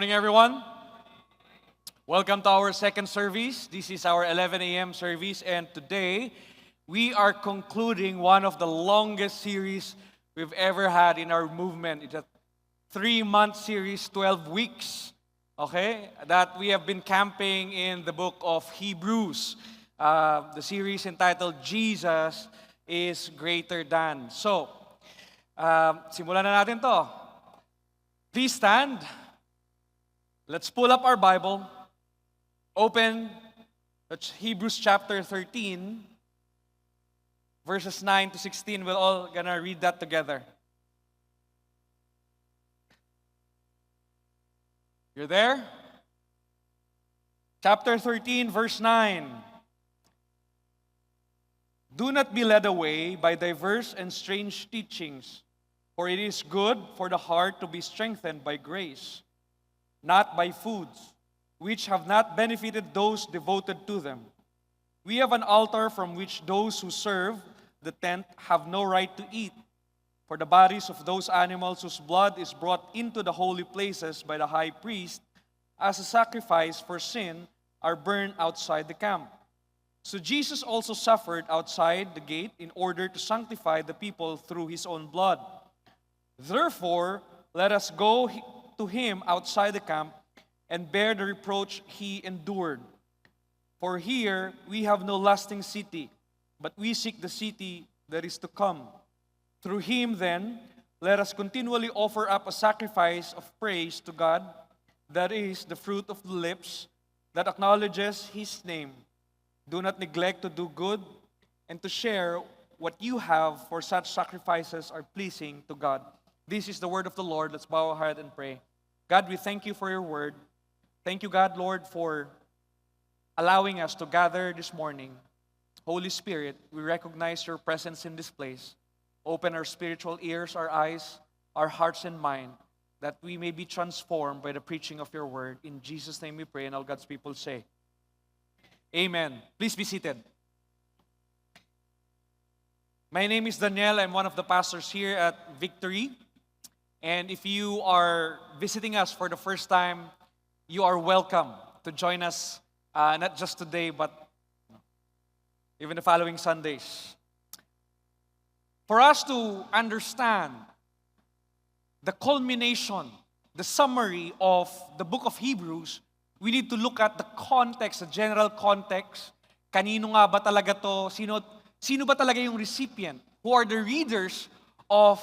morning, everyone. Welcome to our second service. This is our 11 a.m. service, and today we are concluding one of the longest series we've ever had in our movement. It's a 3-month series, 12 weeks, okay, that we have been camping in the book of Hebrews. The series entitled Jesus is Greater Than. So, simulan na natin to. Please stand. Let's pull up our Bible. Open Hebrews chapter 13, verses 9 to 16. We're all gonna read that together. You're there? Chapter 13, verse 9. Do not be led away by diverse and strange teachings, for it is good for the heart to be strengthened by grace, not by foods, which have not benefited those devoted to them. We have an altar from which those who serve the tent have no right to eat, for the bodies of those animals whose blood is brought into the holy places by the high priest as a sacrifice for sin are burned outside the camp. So Jesus also suffered outside the gate in order to sanctify the people through his own blood. Therefore, let us go to him outside the camp and bear the reproach he endured. For here we have no lasting city, but we seek the city that is to come. Through him, then, let us continually offer up a sacrifice of praise to God, that is the fruit of the lips that acknowledges his name. Do not neglect to do good and to share what you have, for such sacrifices are pleasing to God. This is the word of the Lord. Let's bow our head and pray. God, we thank you for your word. Thank you, God, Lord, for allowing us to gather this morning. Holy Spirit, we recognize your presence in this place. Open our spiritual ears, our eyes, our hearts and mind, that we may be transformed by the preaching of your word. In Jesus' name we pray, and all God's people say, Amen. Please be seated. My name is Daniel. I'm one of the pastors here at Victory. And if you are visiting us for the first time, you are welcome to join us, not just today, but even the following Sundays. For us to understand the culmination, the summary of the book of Hebrews, we need to look at the context, the general context. Kanino nga ba talaga to? Sino ba talaga yung recipient? Who are the readers of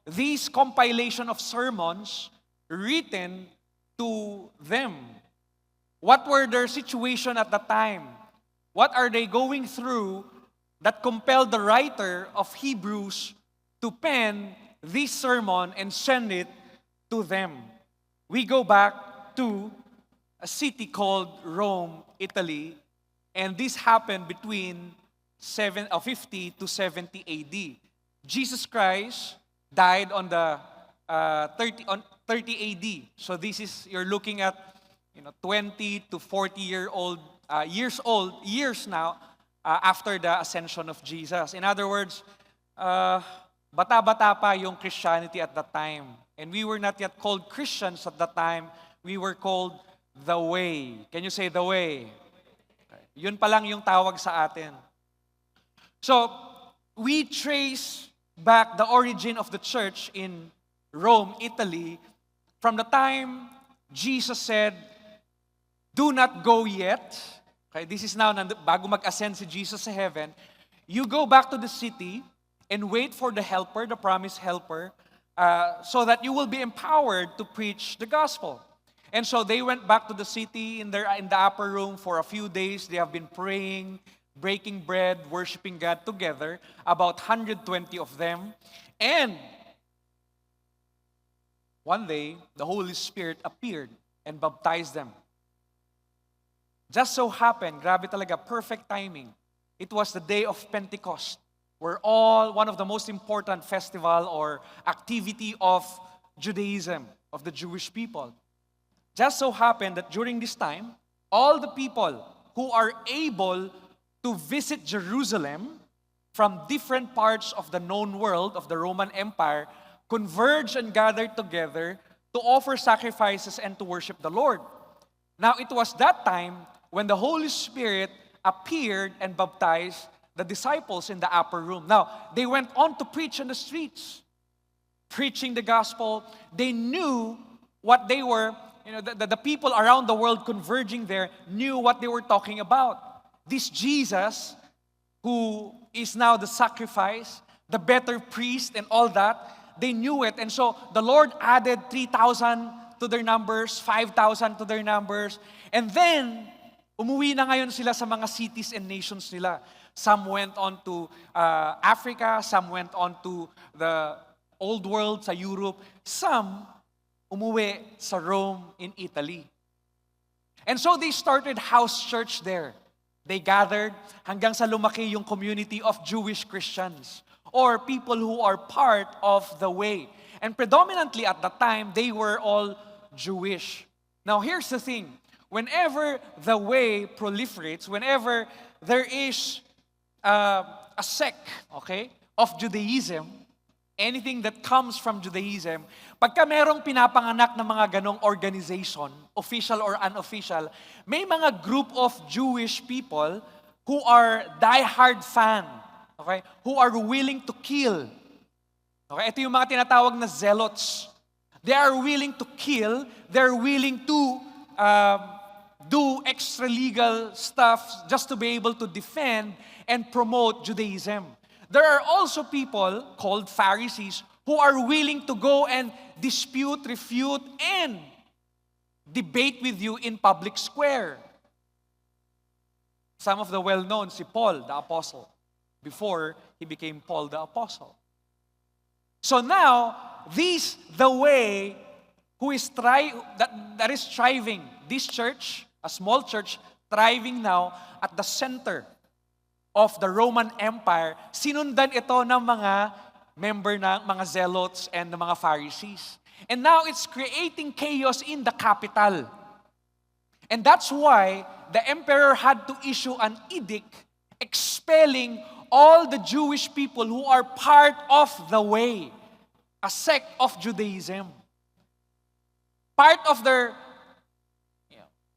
this compilation of sermons written to them? What were their situation at the time? What are they going through that compelled the writer of Hebrews to pen this sermon and send it to them? We go back to a city called Rome, Italy, and this happened between 50 to 70 AD. Jesus Christ died on the 30 AD. So this is, you're looking at 20 to 40 years now after the ascension of Jesus. In other words, bata-bata pa yung Christianity at that time. And we were not yet called Christians at that time. We were called the Way. Can you say the Way? Yun pa lang yung tawag sa atin. So, we trace back the origin of the church in Rome, Italy, from the time Jesus said, do not go yet. Okay, this is now, bago mag-ascend si Jesus sa heaven, you go back to the city and wait for the helper, the promised helper, so that you will be empowered to preach the gospel. And so they went back to the city in the upper room for a few days. They have been praying, breaking bread, worshiping God together, about 120 of them. And one day, the Holy Spirit appeared and baptized them. Just so happened, grabe talaga, perfect timing. It was the day of Pentecost, where one of the most important festival or activity of Judaism, of the Jewish people. Just so happened that during this time, all the people who are able to visit Jerusalem from different parts of the known world of the Roman Empire converged and gathered together to offer sacrifices and to worship the Lord. Now, it was that time when the Holy Spirit appeared and baptized the disciples in the upper room. Now, they went on to preach in the streets, preaching the gospel. They knew what they were, the people around the world converging there knew what they were talking about. This Jesus, who is now the sacrifice, the better priest and all that, they knew it. And so the Lord added 3,000 to their numbers, 5,000 to their numbers. And then, umuwi na ngayon sila sa mga cities and nations nila. Some went on to Africa, some went on to the old world sa Europe. Some umuwi sa Rome in Italy. And so they started house church there. They gathered hanggang sa lumaki yung community of Jewish Christians or people who are part of the way. And predominantly at that time, they were all Jewish. Now here's the thing. Whenever the way proliferates, whenever there is a sect, okay, of Judaism, anything that comes from Judaism, pagka merong pinapanganak ng mga ganong organization, official or unofficial, may mga group of Jewish people who are die-hard fan, okay, who are willing to kill. Okay, ito yung mga tinatawag na zealots. They are willing to kill, they're willing to do extra-legal stuff just to be able to defend and promote Judaism. There are also people called Pharisees who are willing to go and dispute, refute, and debate with you in public square. Some of the well-known, si Paul, the apostle, before he became Paul the apostle. So now, the way who is that is thriving, this church, a small church, thriving now at the center of the Roman Empire, sinundan ito ng mga member ng mga zealots and ng mga Pharisees. And now it's creating chaos in the capital. And that's why the emperor had to issue an edict expelling all the Jewish people who are part of the way, a sect of Judaism. Part of their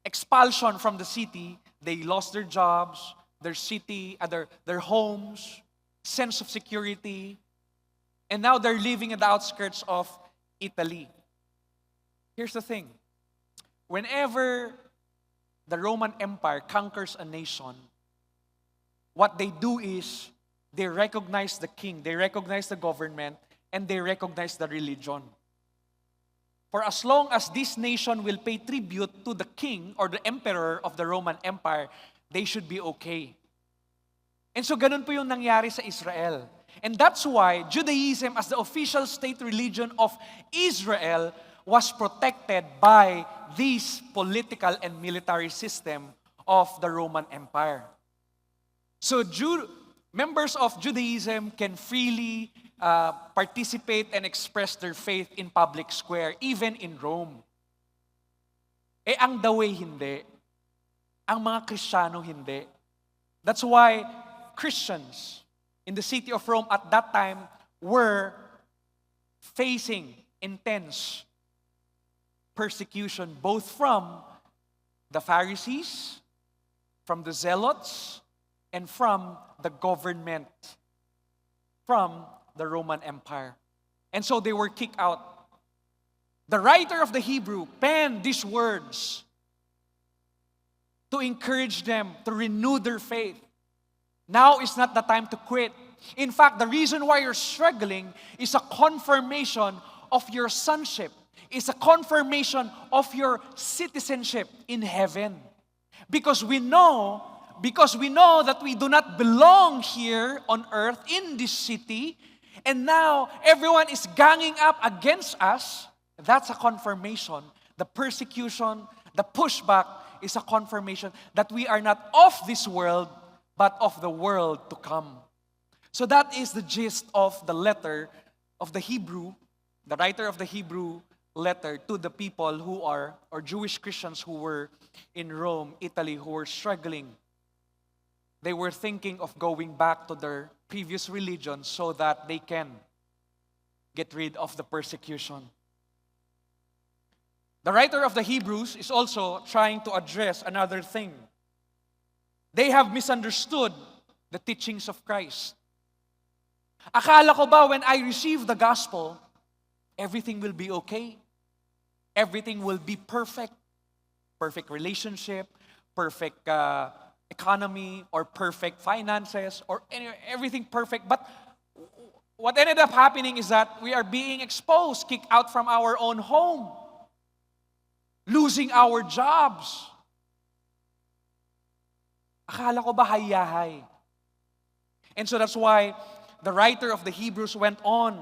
expulsion from the city, they lost their jobs, their city, their homes, sense of security, and now they're living at the outskirts of Italy. Here's the thing. Whenever the Roman Empire conquers a nation, what they do is they recognize the king, they recognize the government, and they recognize the religion. For as long as this nation will pay tribute to the king or the emperor of the Roman Empire, they should be okay. And so ganun po yung nangyari sa Israel. And that's why Judaism as the official state religion of Israel was protected by this political and military system of the Roman Empire. So members of Judaism can freely participate and express their faith in public square, even in Rome. Ang the way hindi. Ang mga Kristiyano hindi. That's why Christians in the city of Rome at that time were facing intense persecution both from the Pharisees, from the Zealots, and from the government, from the Roman Empire. And so they were kicked out. The writer of the Hebrew penned these words to encourage them to renew their faith. Now is not the time to quit. In fact, the reason why you're struggling is a confirmation of your sonship. It's a confirmation of your citizenship in heaven. Because we know that we do not belong here on earth in this city, and now everyone is ganging up against us. That's a confirmation. The persecution, the pushback is a confirmation that we are not of this world, but of the world to come. So that is the gist of the letter of the Hebrew, the writer of the Hebrew letter to the people who are, or Jewish Christians who were in Rome, Italy, who were struggling. They were thinking of going back to their previous religion so that they can get rid of the persecution. The writer of the Hebrews is also trying to address another thing. They have misunderstood the teachings of Christ. Akala ko ba when I receive the gospel, everything will be okay? Everything will be perfect? Perfect relationship, perfect economy, or perfect finances, or everything perfect. But what ended up happening is that we are being exposed, kicked out from our own home, losing our jobs. Akala ko ba hayahay? And so that's why the writer of the Hebrews went on.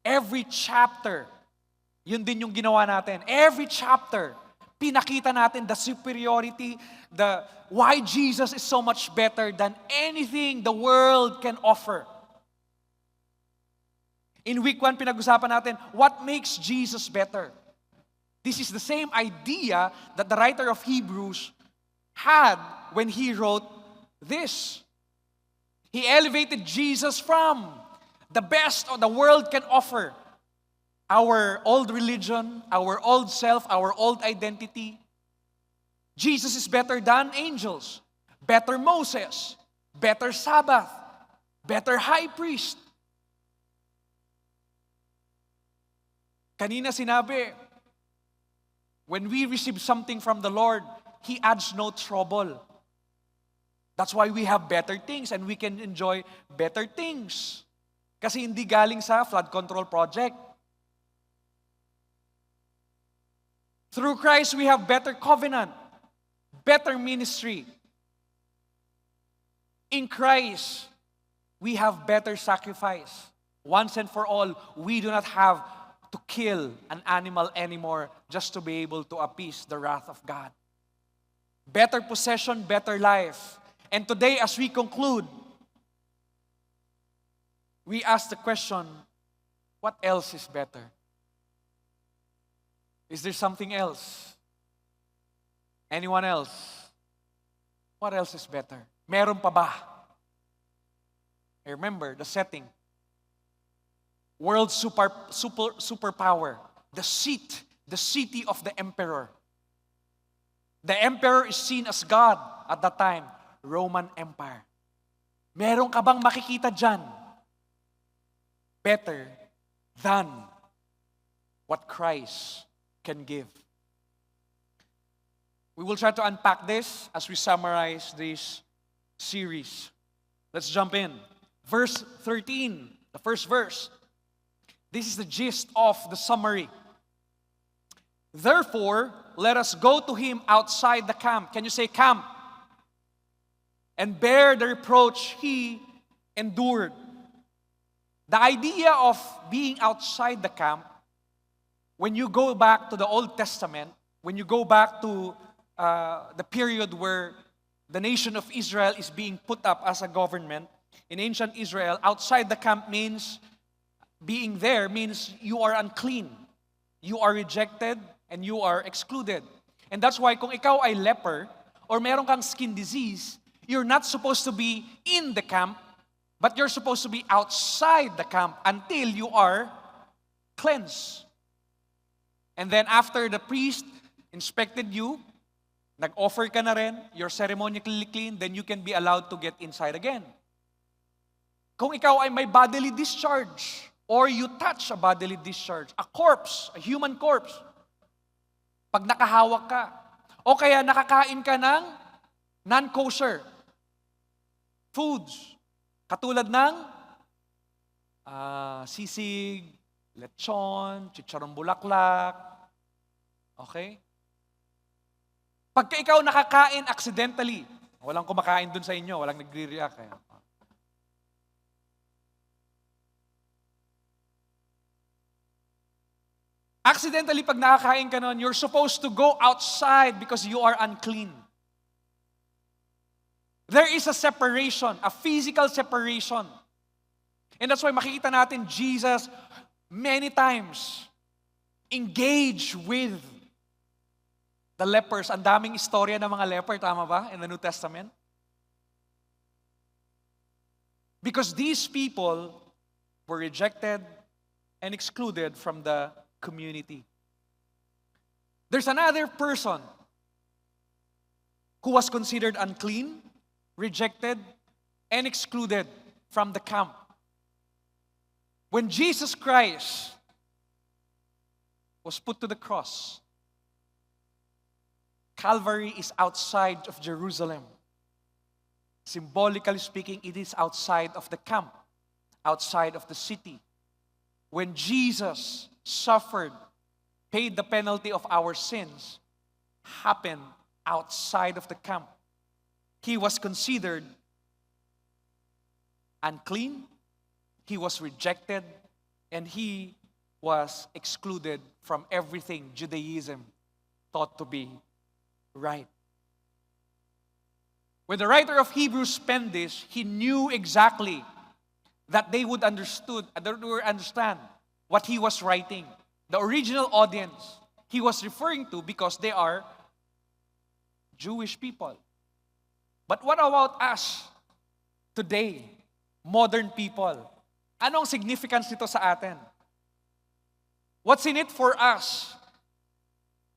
Every chapter, yun din yung ginawa natin. Every chapter, pinakita natin the superiority, the why Jesus is so much better than anything the world can offer. In week 1, pinag-usapan natin, what makes Jesus better? This is the same idea that the writer of Hebrews had when he wrote this. He elevated Jesus from the best of the world can offer. Our old religion, our old self, our old identity. Jesus is better than angels, better Moses, better Sabbath, better high priest. Kanina sinabi, when we receive something from the Lord, He adds no trouble. That's why we have better things and we can enjoy better things. Kasi hindi galing sa flood control project. Through Christ, we have better covenant, better ministry. In Christ, we have better sacrifice. Once and for all, we do not have to kill an animal anymore just to be able to appease the wrath of God. Better possession, better life. And today, as we conclude, we ask the question, what else is better? Is there something else? Anyone else? What else is better? Meron pa ba? Remember the setting. World superpower. The city of the emperor. The emperor is seen as God at that time. Roman Empire. Meron ka bang makikita dyan? Better than what Christ can give. We will try to unpack this as we summarize this series. Let's jump in. Verse 13, the first verse. This is the gist of the summary. Therefore, let us go to him outside the camp. Can you say camp? And bear the reproach he endured. The idea of being outside the camp, when you go back to the Old Testament, when you go back to the period where the nation of Israel is being put up as a government, in ancient Israel, outside the camp means, being there means you are unclean. You are rejected and you are excluded. And that's why kung ikaw ay leper or meron kang skin disease, you're not supposed to be in the camp, but you're supposed to be outside the camp until you are cleansed. And then after the priest inspected you, nag-offer ka na rin, you're ceremonically clean, then you can be allowed to get inside again. Kung ikaw ay may bodily discharge, or you touch a bodily discharge, a corpse, a human corpse, pag nakahawak ka, o kaya nakakain ka ng non-kosher foods, katulad ng sisig, lechon, chicharong bulaklak, okay? Pagka ikaw nakakain accidentally, walang kumakain dun sa inyo, walang nagre-react. Accidentally, pag nakakain ka nun, you're supposed to go outside because you are unclean. There is a separation, a physical separation. And that's why makikita natin Jesus many times engage with the lepers. Ang daming istorya ng mga leper, tama ba, in the New Testament? Because these people were rejected and excluded from the community. There's another person who was considered unclean, rejected, and excluded from the camp. When Jesus Christ was put to the cross, Calvary is outside of Jerusalem. Symbolically speaking, it is outside of the camp, outside of the city. When Jesus suffered, paid the penalty of our sins, happened outside of the camp. He was considered unclean, he was rejected, and he was excluded from everything Judaism thought to be right. When the writer of Hebrews penned this, he knew exactly that they would understand what he was writing. The original audience he was referring to, because they are Jewish people. But what about us today, modern people? Anong significance nito sa atin? What's in it for us?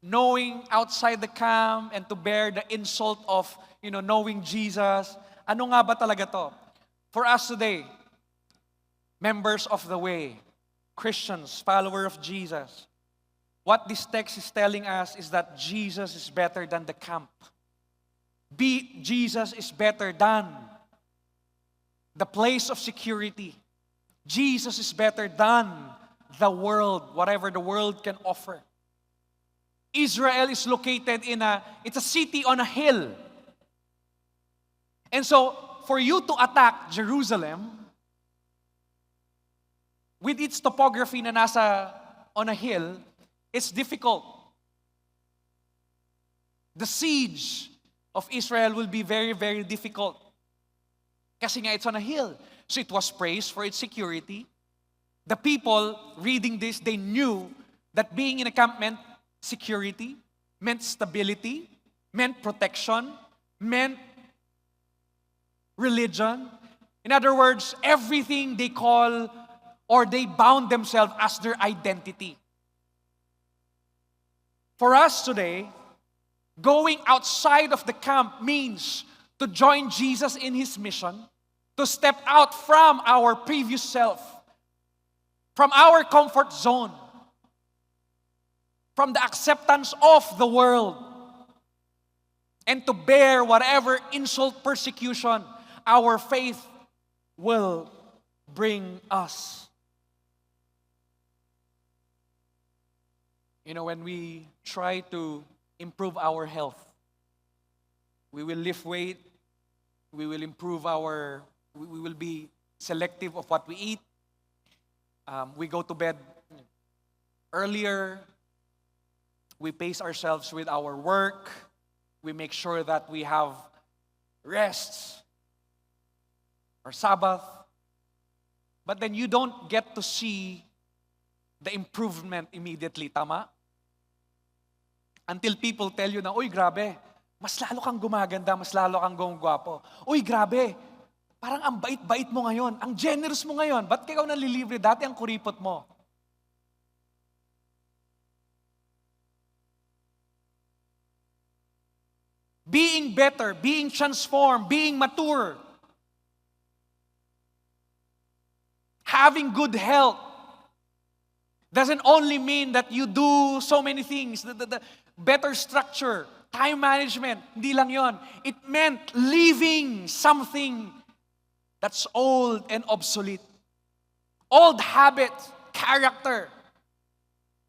Knowing outside the camp and to bear the insult of, knowing Jesus. Ano nga ba talaga to? For us today, members of the way, Christians, follower of Jesus, what this text is telling us is that Jesus is better than the camp. Jesus is better than the place of security. Jesus is better than the world, whatever the world can offer. Israel is located it's a city on a hill. And so, for you to attack Jerusalem, with its topography na nasa on a hill, it's difficult. The siege of Israel will be very, very difficult. Kasi nga it's on a hill. So it was praised for its security. The people reading this, they knew that being in a camp meant security, meant stability, meant protection, meant religion. In other words, everything they call or they bound themselves as their identity. For us today, going outside of the camp means to join Jesus in His mission, to step out from our previous self, from our comfort zone, from the acceptance of the world, and to bear whatever insult, persecution our faith will bring us. When we try to improve our health, we will lift weight, we will we will be selective of what we eat. We go to bed earlier. We pace ourselves with our work. We make sure that we have rests or Sabbath. But then you don't get to see the improvement immediately, tama? Until people tell you na, uy, grabe, mas lalo kang gumaganda, mas lalo kang gumagwapo. Uy, grabe, parang ang bait-bait mo ngayon, ang generous mo ngayon, ba't ikaw nalilibre? Dati ang kuripot mo. Being better, being transformed, being mature, having good health, doesn't only mean that you do so many things, the better structure, time management, hindi lang yon. It meant leaving something that's old and obsolete. Old habits, character,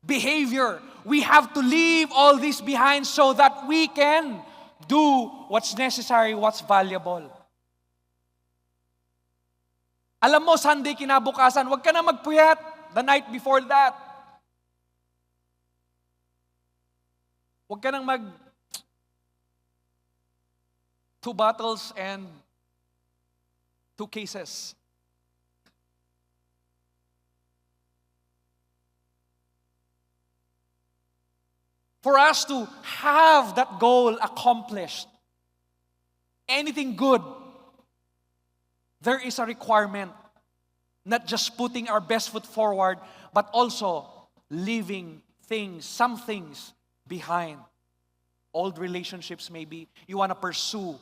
behavior. We have to leave all this behind so that we can do what's necessary, what's valuable. Alam mo, Sunday kinabukasan, huwag ka na magpuyat the night before that. Huwag ka nang 2 bottles and 2 cases. For us to have that goal accomplished, anything good, there is a requirement. Not just putting our best foot forward, but also leaving things, some things behind. Old relationships maybe. You want to pursue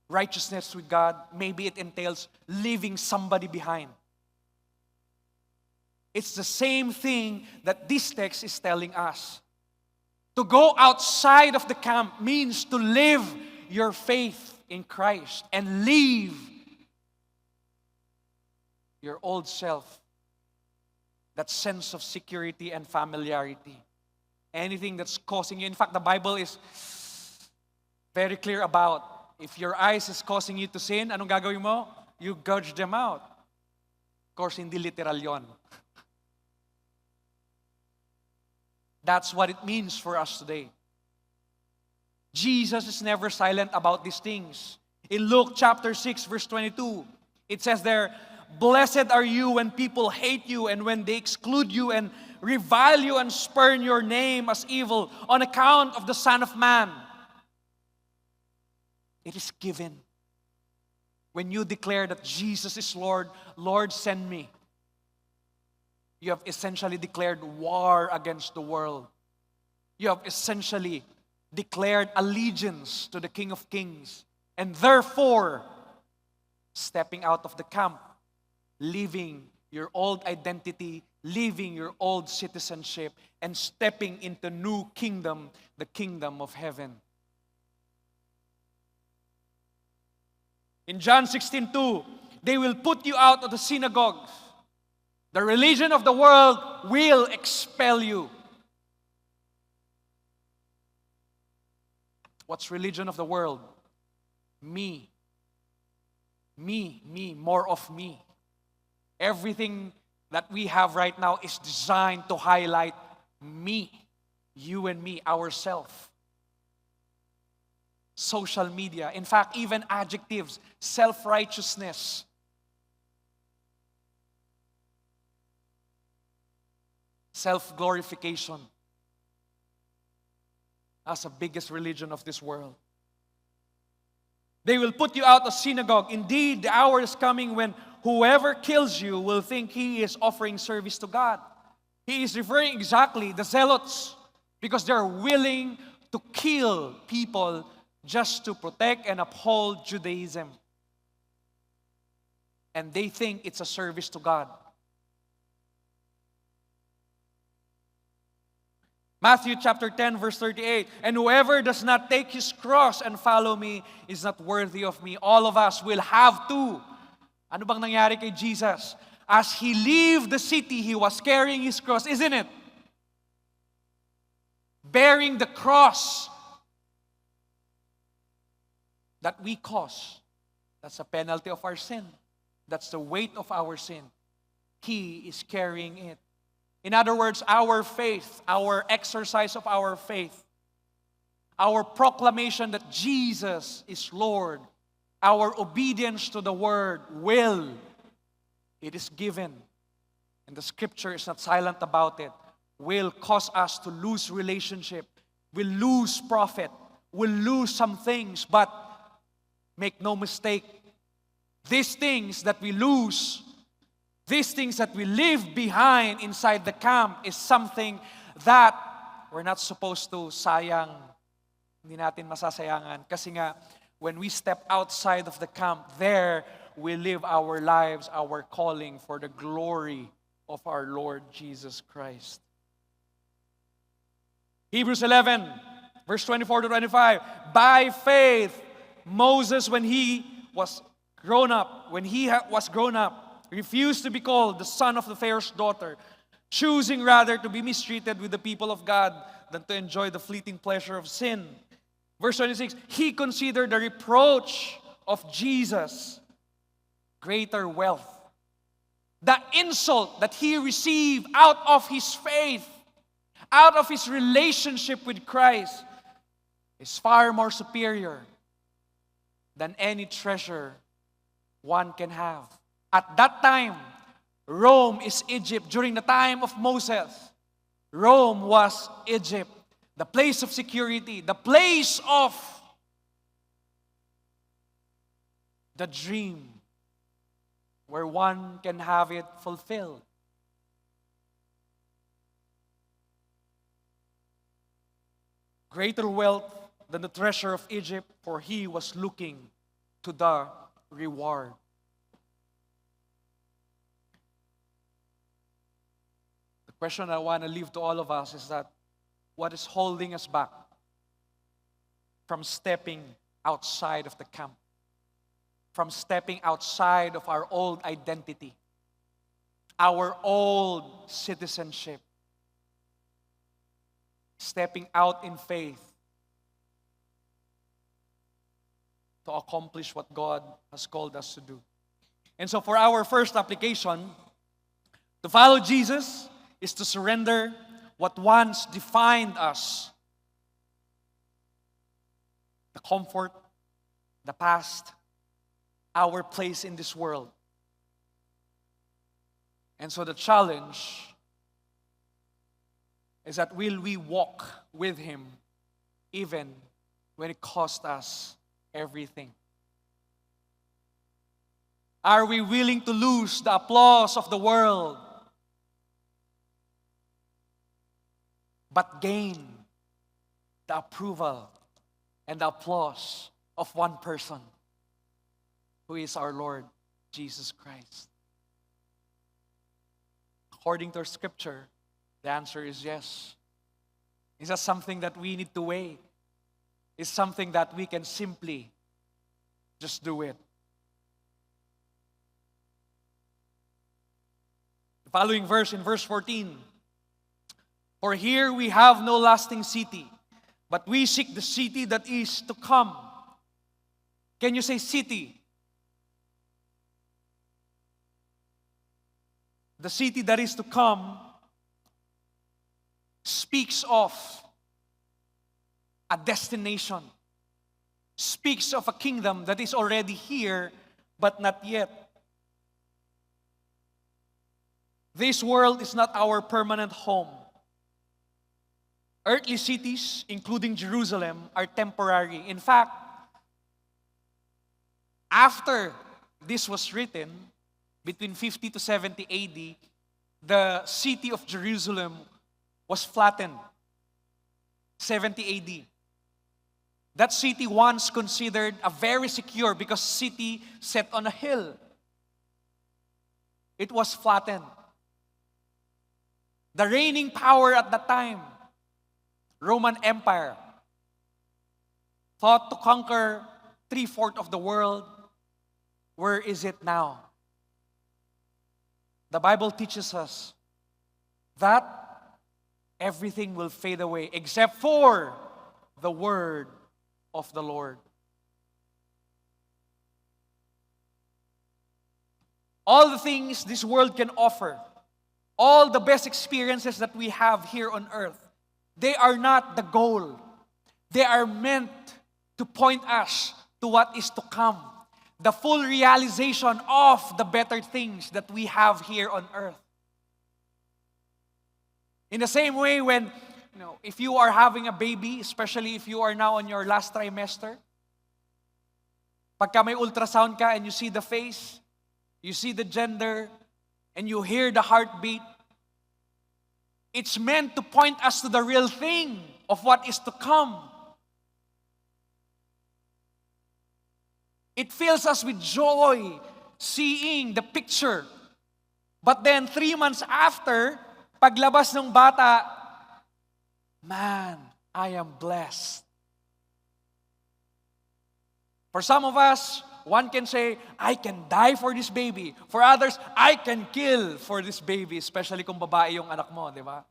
righteousness with God. Maybe it entails leaving somebody behind. It's the same thing that this text is telling us. To go outside of the camp means to live your faith in Christ and leave your old self, that sense of security and familiarity. Anything that's causing you. In fact, the Bible is very clear about if your eyes is causing you to sin, anong gagawin mo? You gouge them out. Of course, hindi literal yon. That's what it means for us today. Jesus is never silent about these things. In Luke chapter 6, verse 22, it says there, "Blessed are you when people hate you and when they exclude you and revile you and spurn your name as evil on account of the Son of Man." It is given. When you declare that Jesus is Lord, Lord, send me. You have essentially declared war against the world. You have essentially declared allegiance to the King of Kings. And therefore, stepping out of the camp, leaving your old identity, leaving your old citizenship, and stepping into new kingdom, the kingdom of heaven. In John 16:2, they will put you out of the synagogues. The religion of the world will expel you. What's religion of the world? Me. Me, more of me. Everything that we have right now is designed to highlight me, you and me, ourselves. Social media, in fact, even adjectives, self-righteousness. Self-glorification. That's the biggest religion of this world. They will put you out of synagogue. Indeed, the hour is coming when whoever kills you will think he is offering service to God. He is referring exactly the zealots, because they're willing to kill people just to protect and uphold Judaism. And they think it's a service to God. Matthew chapter 10, verse 38, "And whoever does not take his cross and follow me is not worthy of me." All of us will have to. Ano bang nangyari kay Jesus? As he left the city, he was carrying his cross, isn't it? Bearing the cross that we cause. That's the penalty of our sin. That's the weight of our sin. He is carrying it. In other words, our faith, our exercise of our faith, our proclamation that Jesus is Lord, our obedience to the word it is given, and the scripture is not silent about it, will cause us to lose relationship, will lose profit, will lose some things, but make no mistake, these things that we lose, these things that we leave behind inside the camp is something that we're not supposed to sayang. Hindi natin masasayangan. Kasi nga, when we step outside of the camp, there we live our lives, our calling for the glory of our Lord Jesus Christ. Hebrews 11, verse 24 to 25. By faith, Moses, when he was grown up, refused to be called the son of the Pharaoh's daughter, choosing rather to be mistreated with the people of God than to enjoy the fleeting pleasure of sin. Verse 26, he considered the reproach of Jesus greater wealth. The insult that he received out of his faith, out of his relationship with Christ, is far more superior than any treasure one can have. At that time, Rome is Egypt. During the time of Moses, Rome was Egypt, the place of security, the place of the dream, where one can have it fulfilled. greater wealth than the treasure of Egypt, for he was looking to the reward. The question I want to leave to all of us is that what is holding us back from stepping outside of the camp, from stepping outside of our old identity, our old citizenship, stepping out in faith to accomplish what God has called us to do. And so for our first application, to follow Jesus is to surrender what once defined us, the comfort, the past, our place in this world. And so the challenge is that will we walk with Him even when it cost us everything? Are we willing to lose the applause of the world but gain the approval and the applause of one person, who is our Lord Jesus Christ? According to our scripture, the answer is yes. Is that something that we need to weigh? Is something that we can simply just do it? The following verse, in verse 14, for here we have no lasting city, but we seek the city that is to come. Can you say city? The city that is to come speaks of a destination, speaks of a kingdom that is already here but not yet. This world is not our permanent home. Earthly cities, including Jerusalem, are temporary. In fact, after this was written, between 50 to 70 AD, the city of Jerusalem was flattened. 70 AD. That city once considered a very secure because city set on a hill. It was flattened. The reigning power at that time, Roman Empire, thought to conquer 3/4 of the world. Where is it now? The Bible teaches us that everything will fade away except for the word of the Lord. All the things this world can offer, all the best experiences that we have here on earth, they are not the goal. They are meant to point us to what is to come. The full realization of the better things that we have here on earth. In the same way, when, if you are having a baby, especially if you are now on your last trimester, pagka may ultrasound ka and you see the face, you see the gender, and you hear the heartbeat, it's meant to point us to the real thing of what is to come. It fills us with joy seeing the picture. But then 3 months after, paglabas ng bata, man, I am blessed. For some of us, one can say, I can die for this baby. For others, I can kill for this baby, especially kung babae yung anak mo, di ba?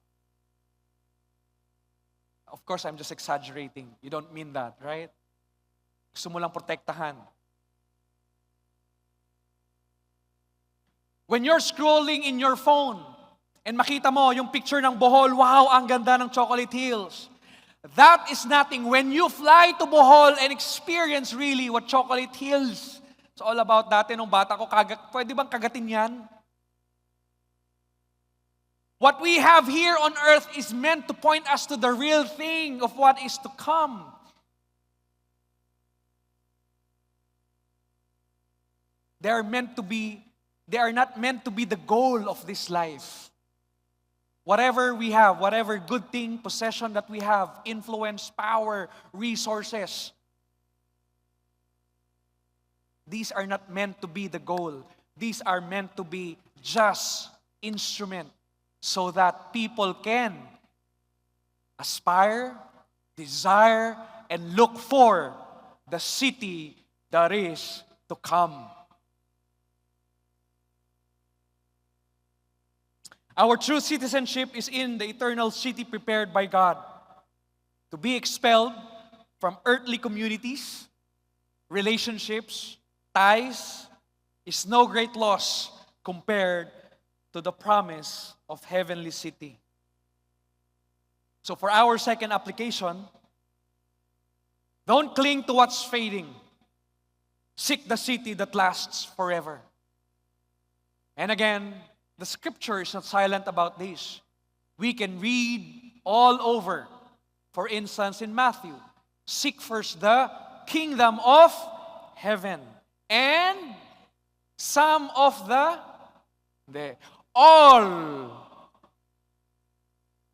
Of course, I'm just exaggerating. You don't mean that, right? Gusto mo lang protektahan. When you're scrolling in your phone and makita mo yung picture ng Bohol, wow, ang ganda ng Chocolate Hills. That is nothing. When you fly to Bohol and experience really what Chocolate Hills, it's all about. Dati nung bata ko, pwede bang kagatin yan? What we have here on earth is meant to point us to the real thing of what is to come. They are not meant to be the goal of this life. Whatever we have, whatever good thing, possession that we have, influence, power, resources, these are not meant to be the goal. These are meant to be just instrument so that people can aspire, desire, and look for the city that is to come. Our true citizenship is in the eternal city prepared by God to be expelled from earthly communities, relationships, ties, is no great loss compared to the promise of heavenly city. So for our second application, don't cling to what's fading. Seek the city that lasts forever. And again, the scripture is not silent about this. We can read all over. For instance, in Matthew, seek first the kingdom of heaven. And some of all.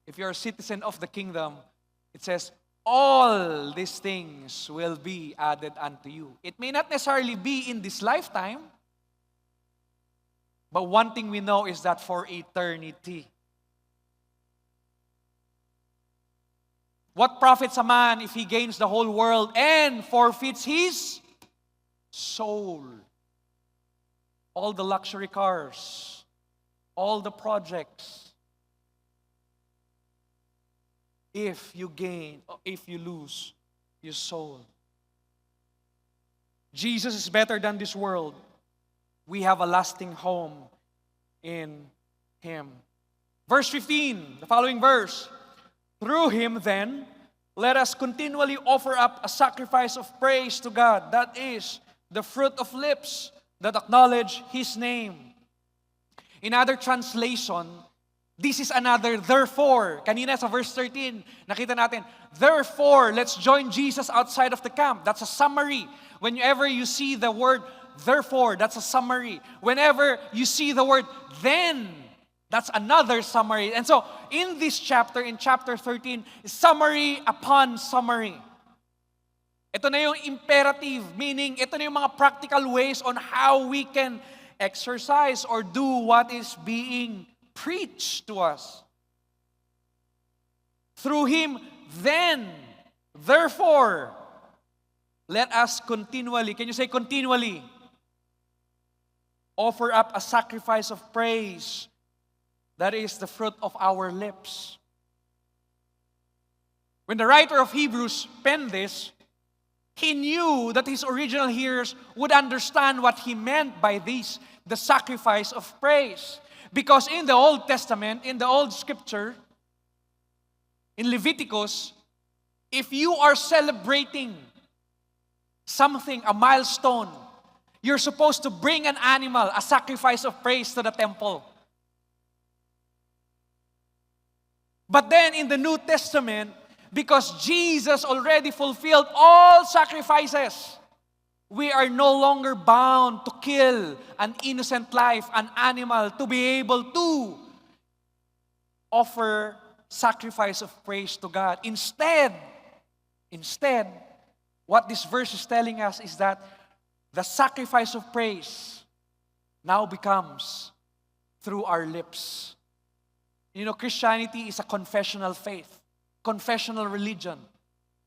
If you're a citizen of the kingdom, it says, all these things will be added unto you. It may not necessarily be in this lifetime, but one thing we know is that for eternity. What profits a man if he gains the whole world and forfeits his soul? All the luxury cars, all the projects. If you gain, or if you lose your soul. Jesus is better than this world. We have a lasting home in Him. Verse 15, the following verse. Through Him then, let us continually offer up a sacrifice of praise to God. That is the fruit of lips that acknowledge His name. In other translation, this is another therefore. Kanina sa verse 13, nakita natin, therefore, let's join Jesus outside of the camp. That's a summary. Whenever you see the word therefore, that's a summary. Whenever you see the word then, that's another summary. And so, in this chapter, in chapter 13, summary upon summary. Ito na yung imperative, meaning ito na yung mga practical ways on how we can exercise or do what is being preached to us. Through Him, then, therefore, let us continually, can you say continually? Offer up a sacrifice of praise. That is the fruit of our lips. When the writer of Hebrews penned this, he knew that his original hearers would understand what he meant by this, the sacrifice of praise. Because in the Old Testament, in the Old Scripture, in Leviticus, if you are celebrating something, a milestone, you're supposed to bring an animal, a sacrifice of praise to the temple. But then in the New Testament, because Jesus already fulfilled all sacrifices, we are no longer bound to kill an innocent life, an animal, to be able to offer sacrifice of praise to God. Instead, what this verse is telling us is that the sacrifice of praise now becomes through our lips. You know, Christianity is a confessional faith, confessional religion.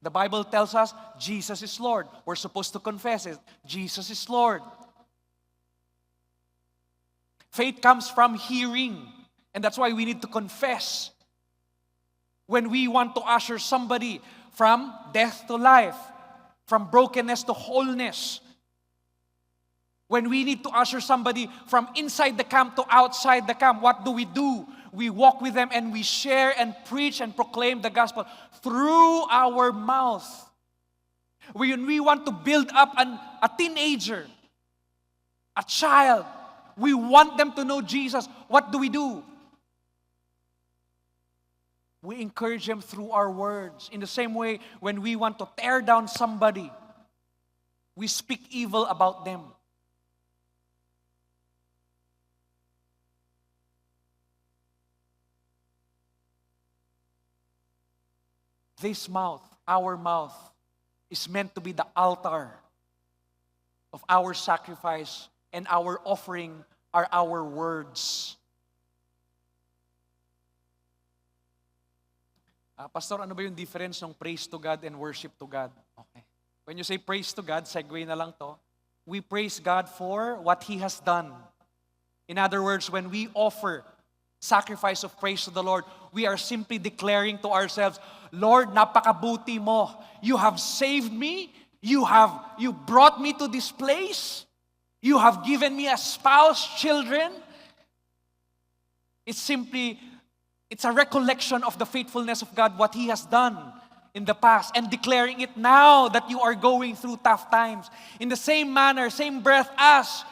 The Bible tells us Jesus is Lord. We're supposed to confess it. Jesus is Lord. Faith comes from hearing, and that's why we need to confess. When we want to usher somebody from death to life, from brokenness to wholeness, when we need to usher somebody from inside the camp to outside the camp, what do? We walk with them and we share and preach and proclaim the gospel through our mouth. When we want to build up a teenager, a child, we want them to know Jesus, what do? We encourage them through our words. In the same way, when we want to tear down somebody, we speak evil about them. This mouth, our mouth, is meant to be the altar of our sacrifice, and our offering are our words. Pastor, ano ba yung difference ng praise to God and worship to God? Okay. When you say praise to God, segue na lang to, we praise God for what He has done. In other words, when we offer sacrifice of praise to the Lord, we are simply declaring to ourselves, Lord, napakabuti mo. You have saved me. You brought me to this place. You have given me a spouse, children. It's a recollection of the faithfulness of God, what He has done in the past, and declaring it now that you are going through tough times. In the same manner, same breath as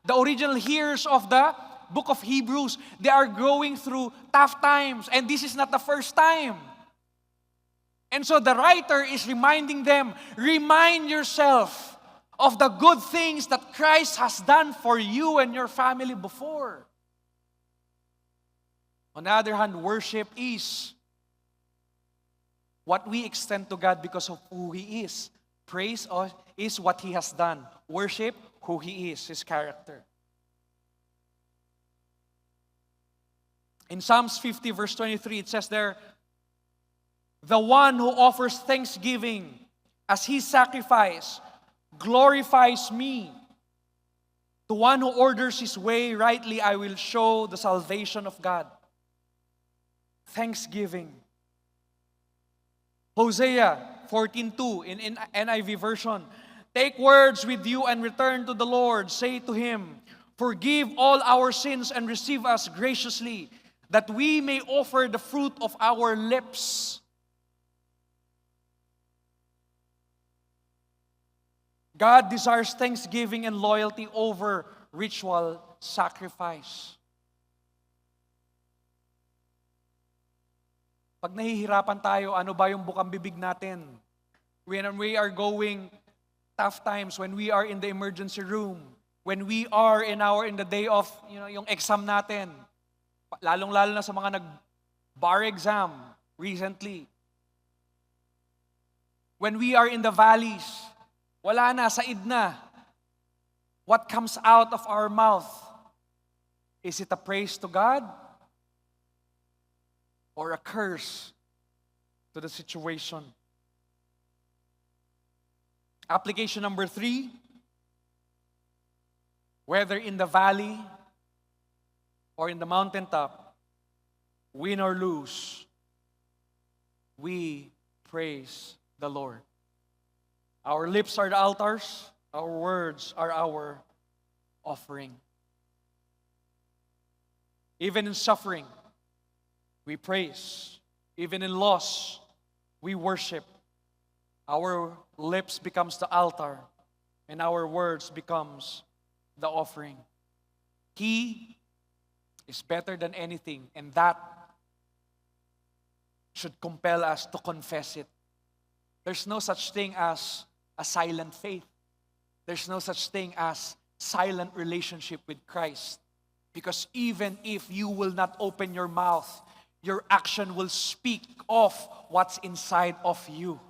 the original hearers of the book of Hebrews, they are going through tough times, and this is not the first time. And so the writer is reminding them, remind yourself of the good things that Christ has done for you and your family before. On the other hand, worship is what we extend to God because of who He is. Praise is what He has done. Worship, who He is, His character. In Psalms 50 verse 23, it says there, the one who offers thanksgiving as his sacrifice glorifies me. To one who orders his way rightly, I will show the salvation of God. Thanksgiving. Hosea 14:2 in NIV version. Take words with you and return to the Lord. Say to Him, forgive all our sins and receive us graciously, that we may offer the fruit of our lips. God desires thanksgiving and loyalty over ritual sacrifice. Pag nahihirapan tayo, ano ba yung bukang bibig natin? When we are going tough times, when we are in the emergency room, when we are in the day of, yung exam natin, lalong-lalo na sa mga nag-bar exam recently. When we are in the valleys, wala na, said na. What comes out of our mouth? Is it a praise to God? Or a curse to the situation? Application number 3, whether in the valley or in the mountaintop, win or lose, we praise the Lord. Our lips are the altars, our words are our offering. Even in suffering, we praise. Even in loss, we worship. Our lips becomes the altar, and our words becomes the offering. He is better than anything, and that should compel us to confess it. There's no such thing as a silent faith. There's no such thing as silent relationship with Christ. Because even if you will not open your mouth, your action will speak of what's inside of you.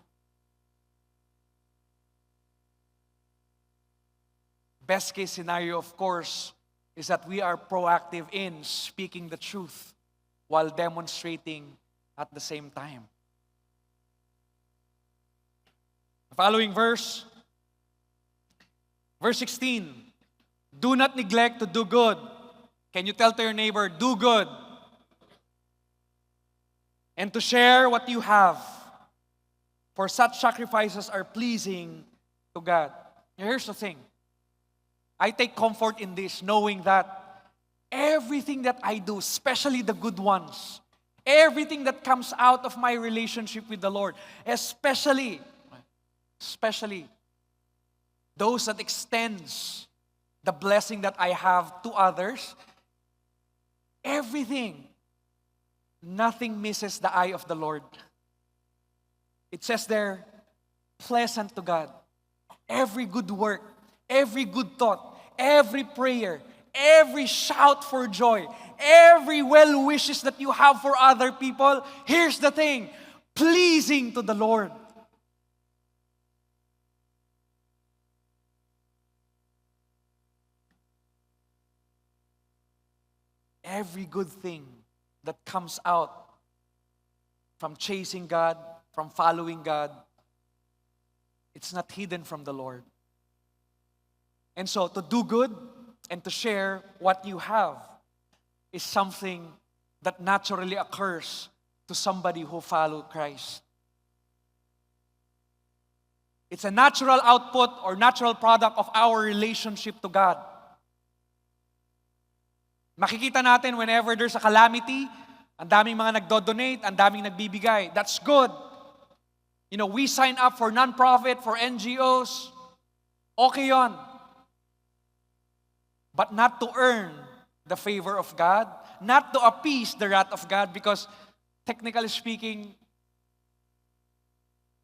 Best case scenario, of course, is that we are proactive in speaking the truth while demonstrating at the same time. The following verse 16. Do not neglect to do good. Can you tell to your neighbor, do good? And to share what you have. For such sacrifices are pleasing to God. Now here's the thing. I take comfort in this, knowing that everything that I do, especially the good ones, everything that comes out of my relationship with the Lord, especially those that extends the blessing that I have to others, everything, nothing misses the eye of the Lord. It says there, pleasant to God. Every good work, every good thought, every prayer, every shout for joy, every well wishes that you have for other people, here's the thing, pleasing to the Lord. Every good thing that comes out from chasing God, from following God, it's not hidden from the Lord. And so to do good and to share what you have is something that naturally occurs to somebody who follows Christ. It's a natural output or natural product of our relationship to God. Makikita natin whenever there's a calamity, ang daming mga nagdo-donate, ang daming nagbibigay. That's good. We sign up for non-profit, for NGOs. Okay yon. But not to earn the favor of God, not to appease the wrath of God, because technically speaking,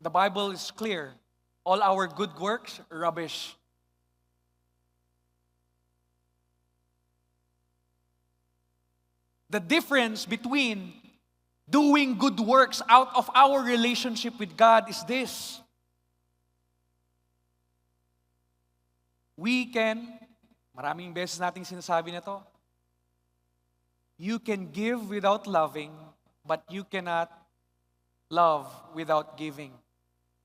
the Bible is clear. All our good works, rubbish. The difference between doing good works out of our relationship with God is this. We can, maraming beses nating sinasabi na to, you can give without loving, but you cannot love without giving.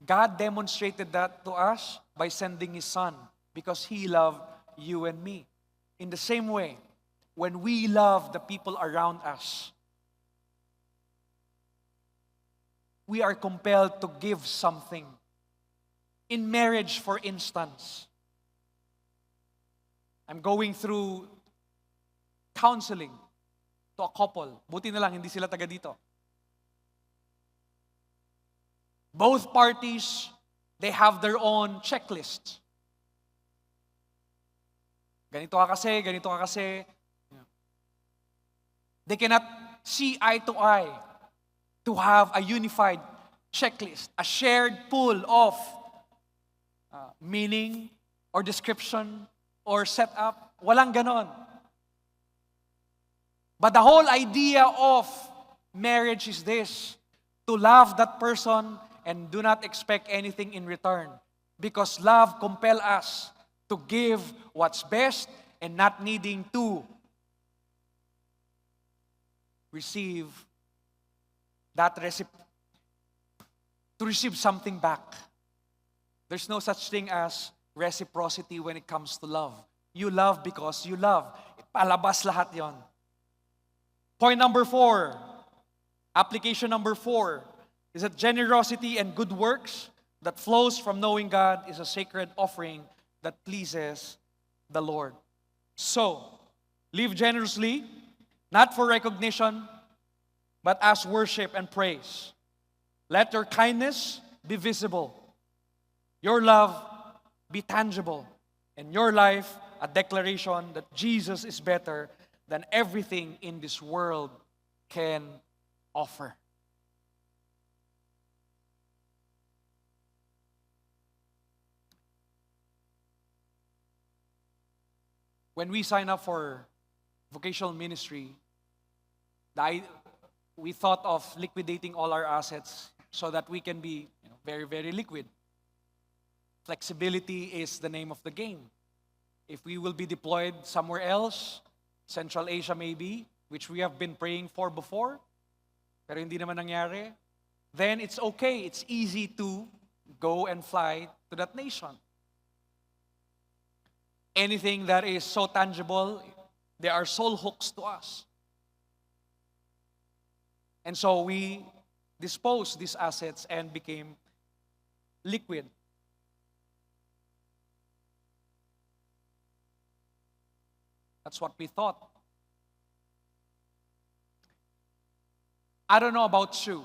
God demonstrated that to us by sending His Son because He loved you and me. In the same way, when we love the people around us, we are compelled to give something. In marriage, for instance, I'm going through counseling to a couple. Buti na lang, hindi sila taga dito. Both parties, they have their own checklist. Ganito ka kasi, ganito ka kasi. They cannot see eye to eye to have a unified checklist, a shared pool of meaning or description or setup. Walang ganon. But the whole idea of marriage is this: to love that person and do not expect anything in return. Because love compels us to give what's best and not needing to receive to receive something back. There's no such thing as reciprocity when it comes to love. You love because you love. Palabas lahat yon. Point number 4, application number 4, is that generosity and good works that flows from knowing God is a sacred offering that pleases the Lord. So, live generously, not for recognition, but as worship and praise. Let your kindness be visible, your love be tangible, and your life a declaration that Jesus is better than everything in this world can offer. When we sign up for vocational ministry, we thought of liquidating all our assets so that we can be very, very liquid. Flexibility is the name of the game. If we will be deployed somewhere else, Central Asia maybe, which we have been praying for before, pero hindi naman nangyari, then it's okay. It's easy to go and fly to that nation. Anything that is so tangible, they are soul hooks to us. And so we disposed these assets and became liquid. That's what we thought. I don't know about you.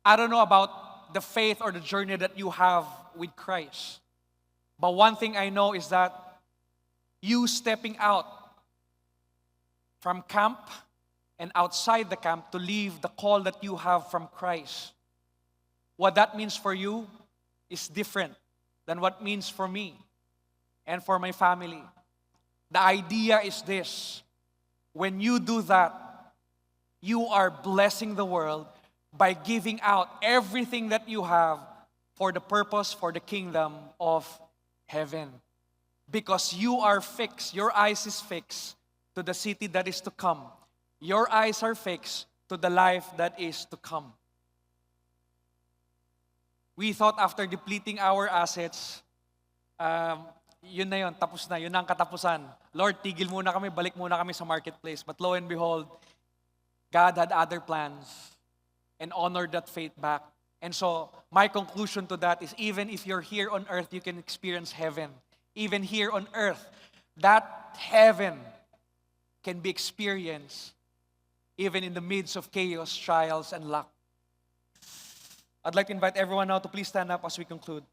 I don't know about the faith or the journey that you have with Christ. But one thing I know is that you stepping out from camp and outside the camp to live the call that you have from Christ, what that means for you is different than what it means for me and for my family. The idea is this: when you do that, you are blessing the world by giving out everything that you have for the purpose, for the kingdom of heaven. Because you are fixed, your eyes is fixed to the city that is to come. Your eyes are fixed to the life that is to come. We thought after depleting our assets, yun na yun, tapos na, yun ang katapusan. Lord, tigil muna kami, balik muna kami sa marketplace. But lo and behold, God had other plans and honored that faith back. And so, my conclusion to that is even if you're here on earth, you can experience heaven. Even here on earth, that heaven can be experienced even in the midst of chaos, trials, and luck. I'd like to invite everyone now to please stand up as we conclude.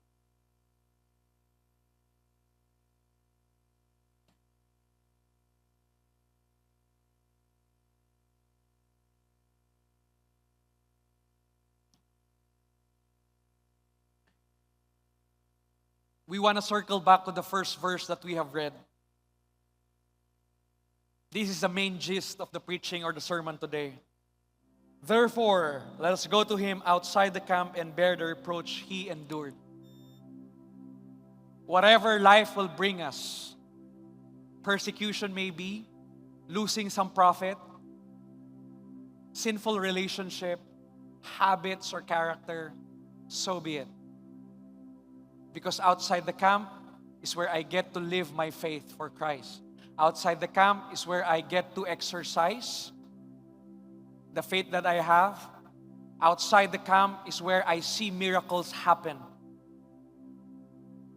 We want to circle back to the first verse that we have read. This is the main gist of the preaching or the sermon today. Therefore, let us go to him outside the camp and bear the reproach he endured. Whatever life will bring us, persecution may be, losing some profit, sinful relationship, habits or character, so be it. Because outside the camp is where I get to live my faith for Christ. Outside the camp is where I get to exercise the faith that I have. Outside the camp is where I see miracles happen.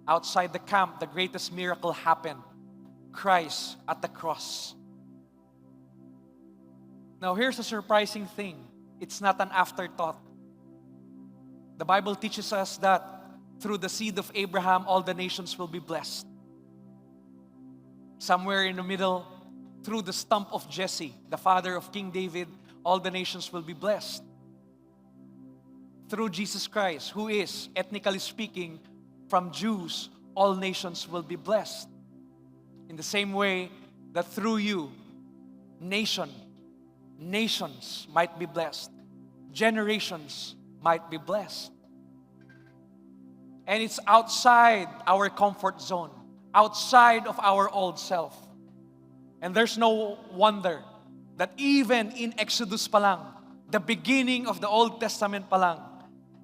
Outside the camp, the greatest miracle happened. Christ at the cross. Now here's a surprising thing. It's not an afterthought. The Bible teaches us that through the seed of Abraham, all the nations will be blessed. Somewhere in the middle, through the stump of Jesse, the father of King David, all the nations will be blessed. Through Jesus Christ, who is, ethnically speaking, from Jews, all nations will be blessed. In the same way that through you, nations might be blessed. Generations might be blessed. And it's outside our comfort zone, outside of our old self. And there's no wonder that even in Exodus pa lang, the beginning of the Old Testament pa lang,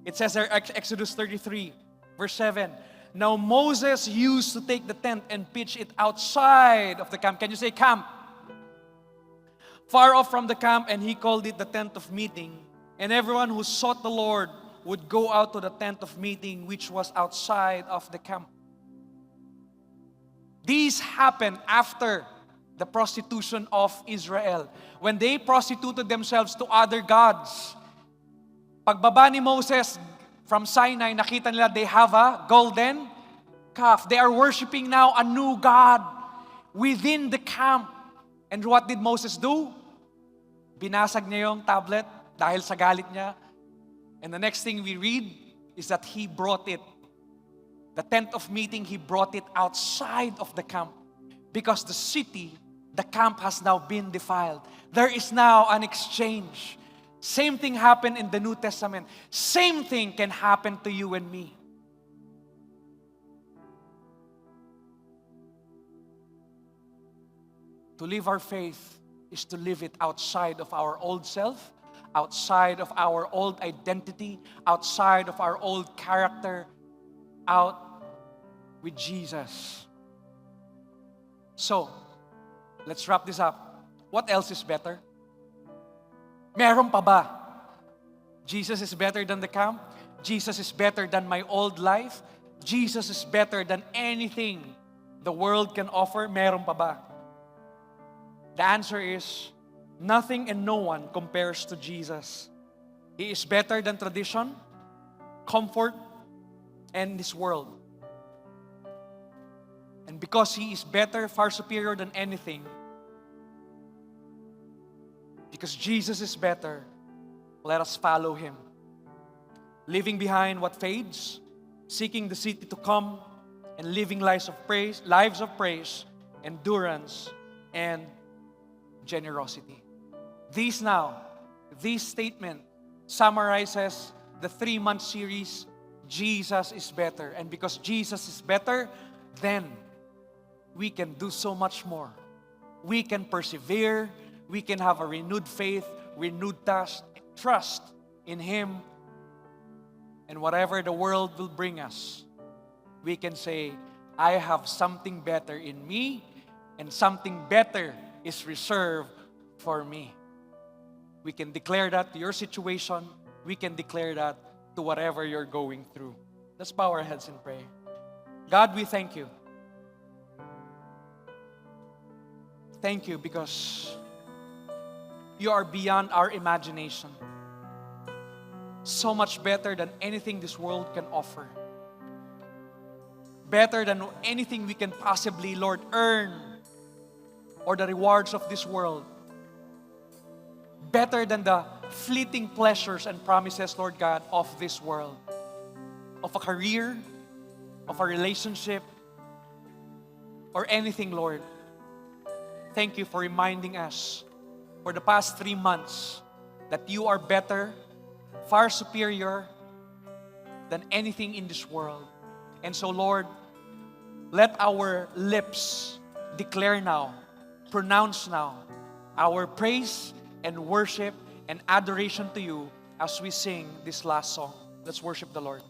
it says there, Exodus 33, verse 7, now Moses used to take the tent and pitch it outside of the camp. Can you say camp? Far off from the camp, and he called it the tent of meeting. And everyone who sought the Lord would go out to the tent of meeting, which was outside of the camp. These happened after the prostitution of Israel. When they prostituted themselves to other gods. Pagbaba ni Moses from Sinai, nakita nila they have a golden calf. They are worshiping now a new God within the camp. And what did Moses do? Binasag niya yung tablet dahil sa galit niya. And the next thing we read is that he brought it, the tent of meeting, he brought it outside of the camp. Because the city, the camp has now been defiled. There is now an exchange. Same thing happened in the New Testament. Same thing can happen to you and me. To live our faith is to live it outside of our old self, outside of our old identity, outside of our old character, out with Jesus. So, let's wrap this up. What else is better? Meron pa ba? Jesus is better than the camp? Jesus is better than my old life? Jesus is better than anything the world can offer? Meron pa ba? The answer is, nothing and no one compares to Jesus. He is better than tradition, comfort, and this world. And because He is better, far superior than anything, because Jesus is better, let us follow Him. Leaving behind what fades, seeking the city to come, and living lives of praise, endurance, and generosity. This statement summarizes the 3-month series, Jesus is better. And because Jesus is better, then we can do so much more. We can persevere. We can have a renewed faith, renewed trust in Him. And whatever the world will bring us, we can say, I have something better in me, and something better is reserved for me. We can declare that to your situation. We can declare that to whatever you're going through. Let's bow our heads and pray. God, we thank you. Thank you because you are beyond our imagination. So much better than anything this world can offer. Better than anything we can possibly, Lord, earn or the rewards of this world. Better than the fleeting pleasures and promises, Lord God, of this world. Of a career, of a relationship, or anything, Lord. Thank you for reminding us for the past 3 months that you are better, far superior than anything in this world. And so, Lord, let our lips declare now, pronounce now, our praise and worship and adoration to you as we sing this last song. Let's worship the Lord.